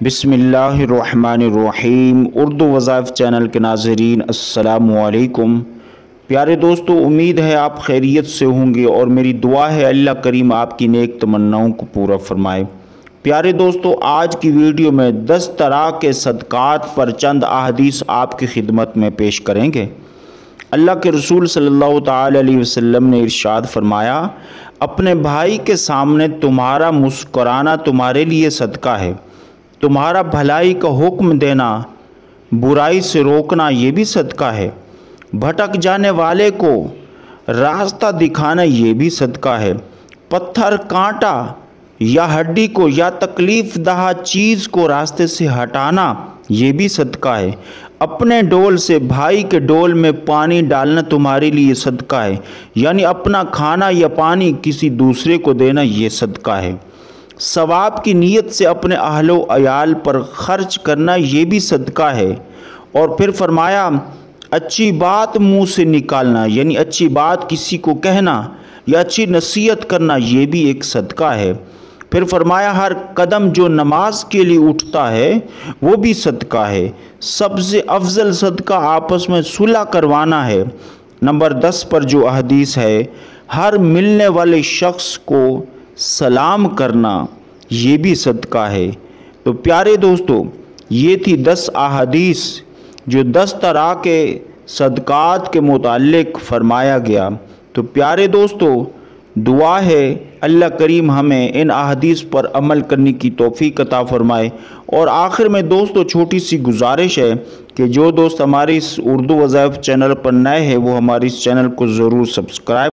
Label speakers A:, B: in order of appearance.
A: बिस्मिल्लाहिर्रहमानिर्रहीम। उर्दू वज़ाइफ चैनल के नाज़रीन अस्सलामु अलैकुम। प्यारे दोस्तों, उम्मीद है आप खैरियत से होंगे और मेरी दुआ है अल्लाह करीम आपकी नेक तमन्नाओं को पूरा फरमाए। प्यारे दोस्तों, आज की वीडियो में 10 तरह के सदक़ात पर चंद अहादीस आपकी खिदमत में पेश करेंगे। अल्लाह के रसूल सल्लल्लाहु ताला अलैहि वसल्लम ने इरशाद फरमाया, अपने भाई के सामने तुम्हारा मुस्कुराना तुम्हारे लिए सदका है। तुम्हारा भलाई का हुक्म देना, बुराई से रोकना ये भी सदका है। भटक जाने वाले को रास्ता दिखाना ये भी सदका है। पत्थर, कांटा या हड्डी को या तकलीफ दहा चीज़ को रास्ते से हटाना ये भी सदका है। अपने डोल से भाई के डोल में पानी डालना तुम्हारे लिए सदका है, यानी अपना खाना या पानी किसी दूसरे को देना ये सदका है। सवाब की नीयत से अपने अहलो अयाल पर खर्च करना ये भी सदका है। और फिर फरमाया, अच्छी बात मुंह से निकालना, यानी अच्छी बात किसी को कहना या अच्छी नसीहत करना ये भी एक सदका है। फिर फरमाया, हर कदम जो नमाज के लिए उठता है वो भी सदका है। सबसे अफजल सदका आपस में सुलह करवाना है। नंबर 10 पर जो हदीस है, हर मिलने वाले शख्स को सलाम करना ये भी सदका है। तो प्यारे दोस्तों, ये थी 10 अहादीस जो 10 तरह के सदक़ात के मुताल्लिक़ फरमाया गया। तो प्यारे दोस्तों, दुआ है अल्लाह करीम हमें इन अहादीस पर अमल करने की तौफ़ीक़ अता फ़रमाए। और आखिर में दोस्तों, छोटी सी गुजारिश है कि जो दोस्त हमारे इस उर्दू वज़ाइफ चैनल पर नए हैं वो हमारे इस चैनल को ज़रूर सब्सक्राइब